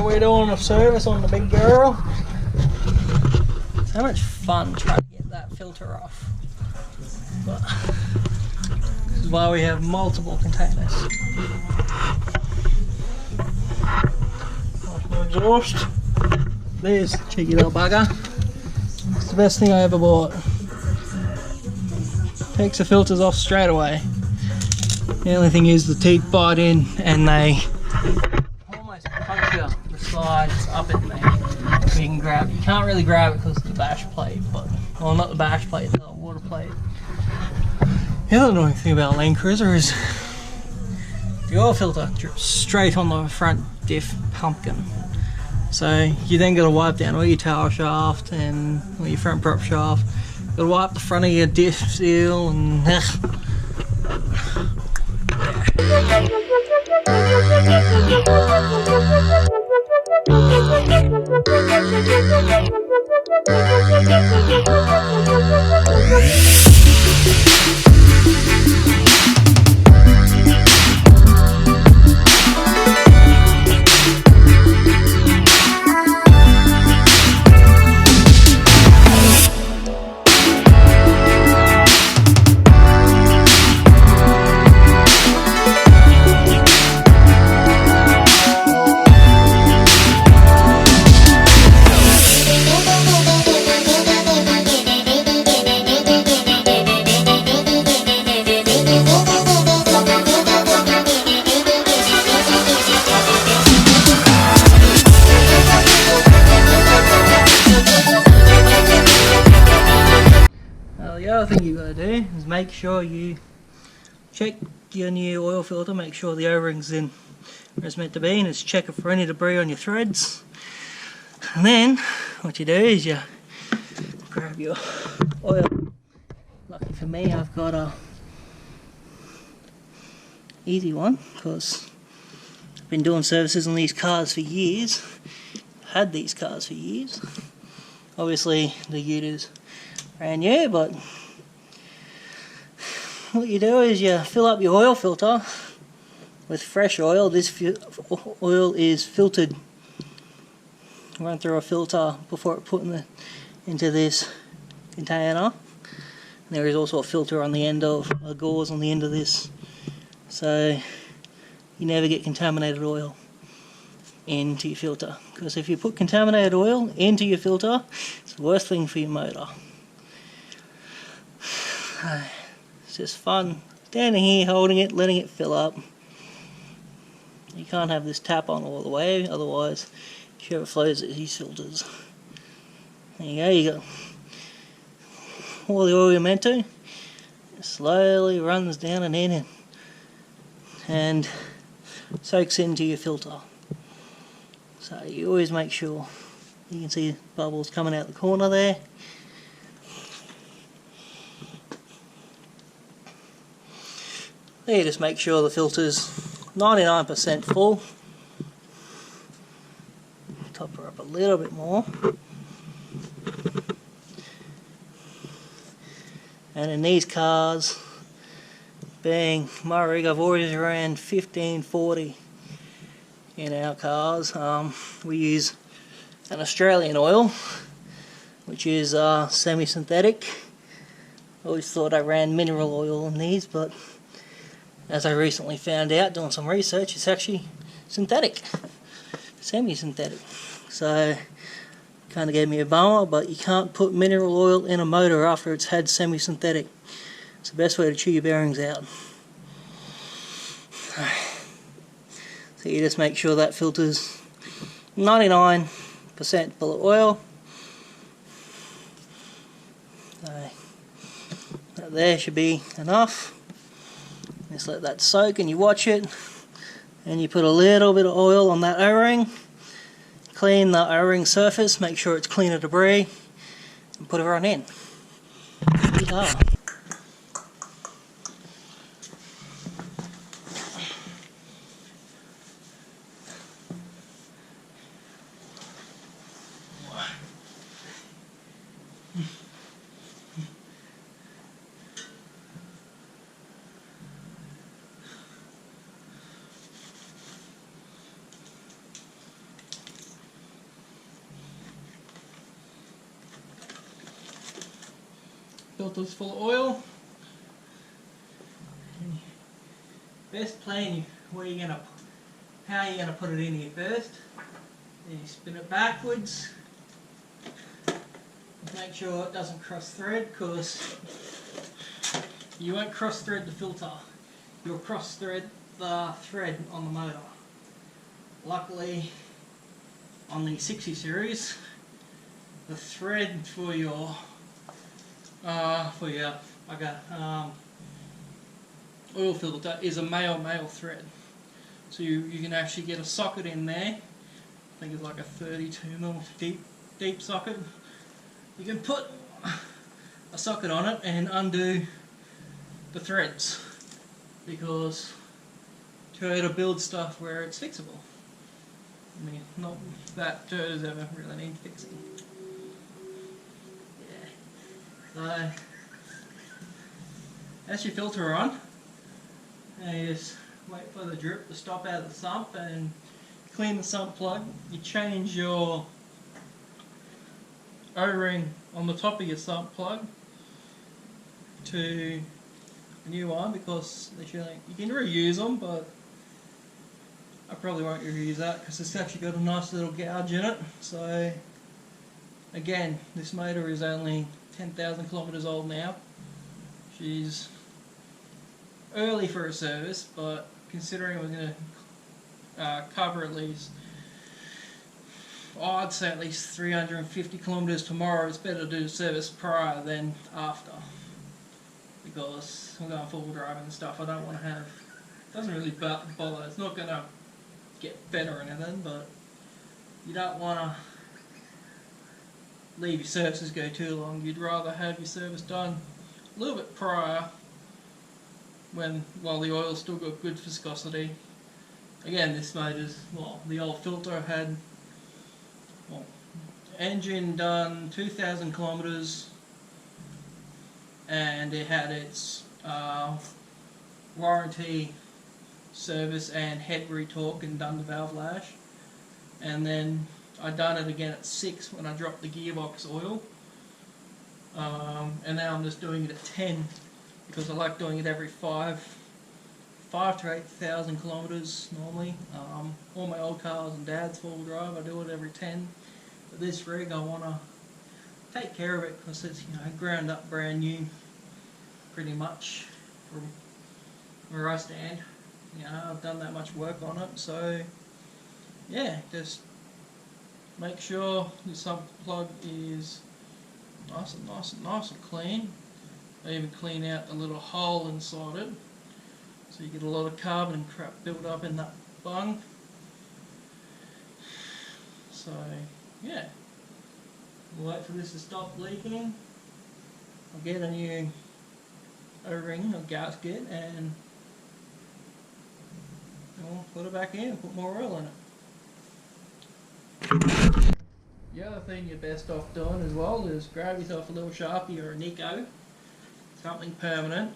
We're doing a service on the big girl. So much fun trying to get that filter off. But this is why we have multiple containers. Off the exhaust. There's a cheeky little bugger. It's the best thing I ever bought. Takes the filters off straight away. The only thing is the teeth bite in and they almost puncture the sides up in there. So you can grab it. You can't really grab it because of the bash plate, but well, not the bash plate, the water plate. The other annoying thing about Land Cruiser is the oil filter drips straight on the front diff pumpkin. So you then got to wipe down all your tail shaft and all your front prop shaft. Got to wipe the front of your diff seal and the other thing you got to do is make sure you check your new oil filter, make sure the O-ring's in where it's meant to be, and just check it for any debris on your threads. And then what you do is you grab your oil. Lucky for me, I've got a easy one because I've been doing services on these cars for years. Had these cars for years. Obviously the Uta's brand new, but what you do is you fill up your oil filter with fresh oil. This oil is filtered, run through a filter before it's put into this container. And there is also a filter on the end of a gauze on the end of this, so you never get contaminated oil into your filter, because if you put contaminated oil into your filter, it's the worst thing for your motor. It's just fun standing here holding it, letting it fill up. You can't have this tap on all the way, otherwise it overflows these filters. There you go, you got all the oil you're meant to. It slowly runs down and in and soaks into your filter. So you always make sure. You can see bubbles coming out the corner there. There, just make sure the filter's 99% full. top her up a little bit more. And in these cars, being my rig, I've always ran 1540 in our cars. We use an Australian oil, which is semi-synthetic. I always thought I ran mineral oil in these, but as I recently found out doing some research, it's actually synthetic, semi-synthetic. So kind of gave me a bummer, but you can't put mineral oil in a motor after it's had semi-synthetic. It's the best way to chew your bearings out. So you just make sure that filter's 99% full of oil. So that there should be enough. Just let that soak and you watch it, and you put a little bit of oil on that O-ring. Clean the O-ring surface, make sure it's clean of debris, and put it right in. Yeehaw. Filter's full of oil. Best plan, how are you gonna put it in here first? Then you spin it backwards. Make sure it doesn't cross thread, because you won't cross thread the filter. You'll cross thread the thread on the motor. Luckily, on the 60 series, the thread for your oil filter is a male thread, so you can actually get a socket in there. I think it's like a 32mm deep socket. You can put a socket on it and undo the threads, because try to build stuff where it's fixable. I mean, not that turds ever really need fixing. So, as your filter on, you just wait for the drip to stop out of the sump and clean the sump plug. You change your O-ring on the top of your sump plug to a new one, because you can reuse them, but I probably won't reuse that because it's actually got a nice little gouge in it. So again, this motor is only 10,000 kilometers old now. She's early for a service, but considering we're going to cover at least, I'd say at least 350 kilometers tomorrow, it's better to do the service prior than after, because I'm going full drive and stuff. I don't want to have, it doesn't really bother, it's not going to get better or anything, but you don't want to leave your services go too long. You'd rather have your service done a little bit prior, while the oil's still got good viscosity. Again, this motor's, well, the old filter had, well, engine done 2,000 kilometers, and it had its warranty service and head retorque and done the valve lash, and then I done it again at 6 when I dropped the gearbox oil, and now I'm just doing it at 10 because I like doing it every 5 to 8,000 kilometers normally. All my old cars and Dad's full drive, I do it every 10. But this rig, I want to take care of it because it's, you know, ground up brand new, pretty much from where I stand. You know, I've done that much work on it, so yeah, just make sure your sump plug is nice and clean. I even clean out the little hole inside it, so you get a lot of carbon and crap built up in that bung. So yeah, we'll wait for this to stop leaking. I'll get a new O-ring or gasket and we'll put it back in, put more oil in it. The other thing you're best off doing as well is grab yourself a little Sharpie or a Nico, something permanent,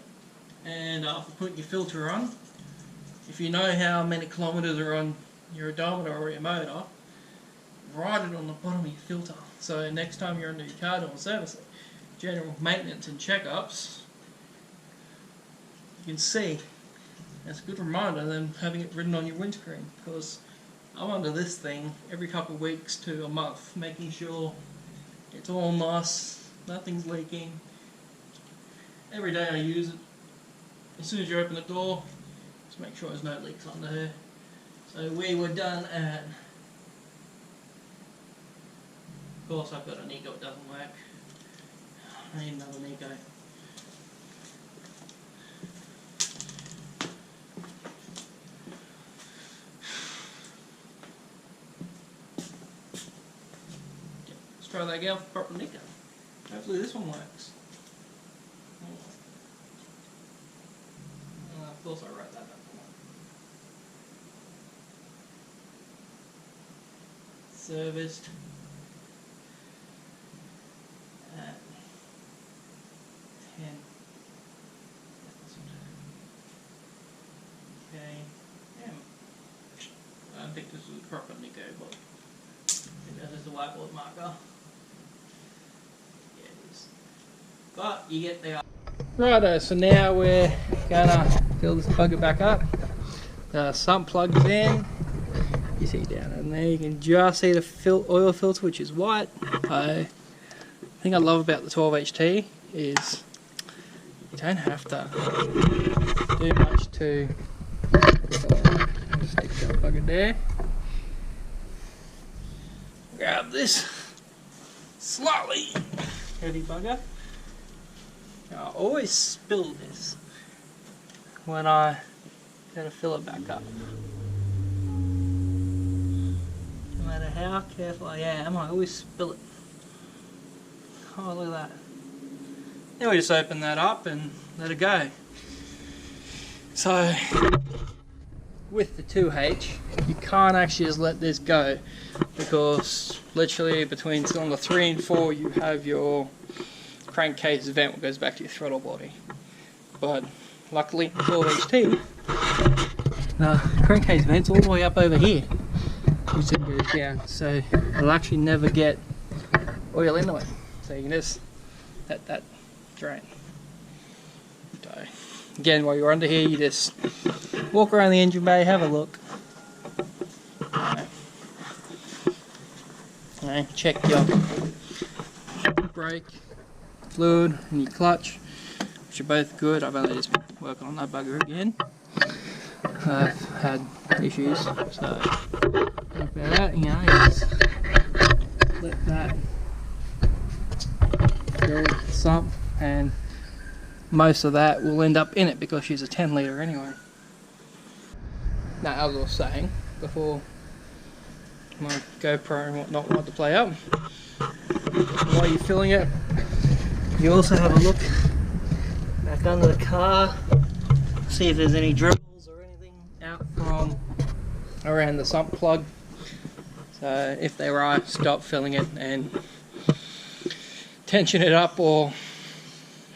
and after putting your filter on, if you know how many kilometres are on your odometer or your motor, write it on the bottom of your filter. So next time you're under your car doing servicing, general maintenance and checkups, you can see. It's a good reminder than having it written on your windscreen, because I'm under this thing every couple of weeks to a month, making sure it's all nice, nothing's leaking. Every day I use it. As soon as you open the door, just make sure there's no leaks under here. So we were done at... Of course I've got a Nico, it doesn't work. I need another Nico. Let's try that again with proper Nico. Hopefully this one works. Of course I wrote that back. Serviced at 10. Okay. I don't think this is a proper Nico, but it is a whiteboard marker. Yeah, it is. But you get the... Righto, so now we're gonna fill this bugger back up. The sump plugs in. You see down in there, you can just see the oil filter, which is white. The thing I love about the 4wding is you don't have to do much to stick that bugger there. Grab this slightly heavy bugger. I always spill this when I go to fill it back up. No matter how careful I am, I always spill it. Oh, look at that. Then we just open that up and let it go. So, with the 2H, you can't actually just let this go, because literally between cylinder 3 and 4 you have your crankcase vent that goes back to your throttle body. But luckily, 4wding, the crankcase vent's all the way up over here, which then goes down, so it'll actually never get oil into it. So you can just let that drain. So again, while you're under here, you just walk around the engine bay, have a look. Check your brake fluid and your clutch, which are both good. I've only just been working on that bugger again. I've had issues, so about that, you know, just let that fill the sump, and most of that will end up in it because she's a 10 litre anyway. Now, as I was saying before, my GoPro and whatnot want to play up, while you're filling it, you also have a look back under the car, see if there's any dribbles or anything out from around the sump plug. So if there are, stop filling it and tension it up, or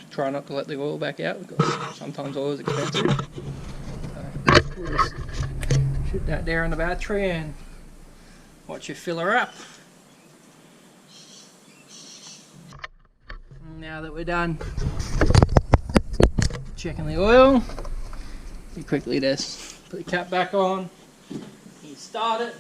try not to let the oil back out, because sometimes oil is expensive. So we'll just shoot that there on the battery and watch you fill her up. Now that we're done checking the oil, you quickly just put the cap back on, you start it.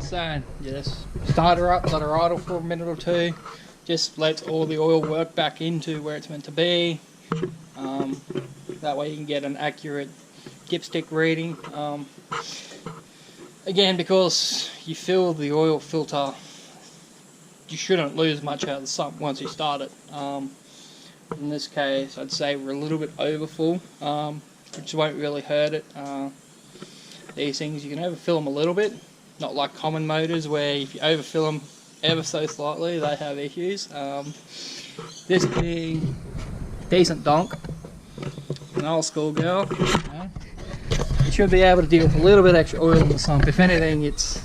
Saying, just start her up, let her idle for a minute or two, just lets all the oil work back into where it's meant to be. That way you can get an accurate dipstick reading. Again, because you fill the oil filter, you shouldn't lose much out of the sump once you start it. In this case, I'd say we're a little bit overfull, which won't really hurt it. These things, you can overfill them a little bit, not like common motors where if you overfill them ever so slightly, they have issues. This being a decent donk, an old school girl, you should be able to deal with a little bit extra oil in the sump. If anything, it's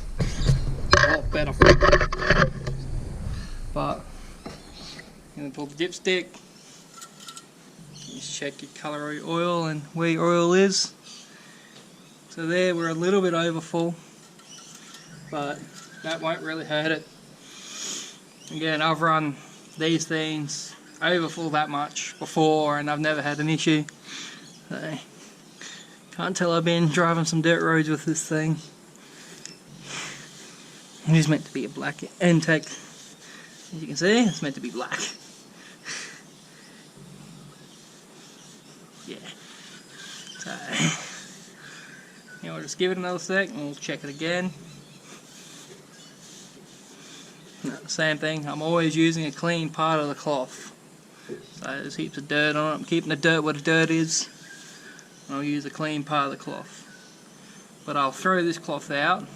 a lot better. But you're going to pull the dipstick, just check your colour of your oil and where your oil is. So there, we're a little bit overfull, but that won't really hurt it. Again, I've run these things overfull that much before and I've never had an issue. So, can't tell I've been driving some dirt roads with this thing. It is meant to be a black intake. As you can see, it's meant to be black. Yeah. So, we'll just give it another sec and we'll check it again. No, same thing, I'm always using a clean part of the cloth. So there's heaps of dirt on it. I'm keeping the dirt where the dirt is. And I'll use a clean part of the cloth. But I'll throw this cloth out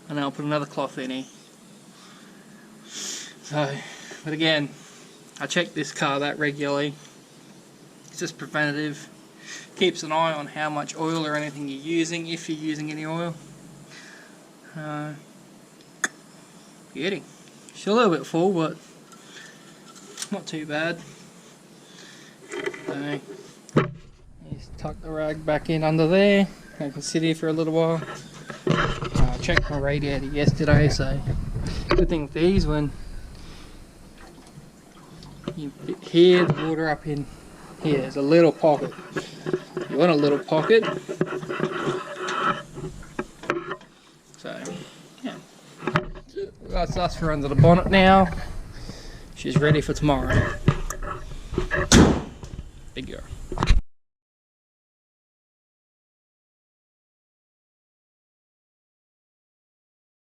and I'll put another cloth in here. So, but again, I check this car that regularly. It's just preventative. Keeps an eye on how much oil or anything you're using, if you're using any oil. Beauty. She's a little bit full, but not too bad. So, just tuck the rag back in under there. I can sit here for a little while. I checked my radiator yesterday, so good thing with these, when you hear the water up in here, there's a little pocket. You want a little pocket. So, yeah. That's us for under the bonnet now. She's ready for tomorrow. Big girl.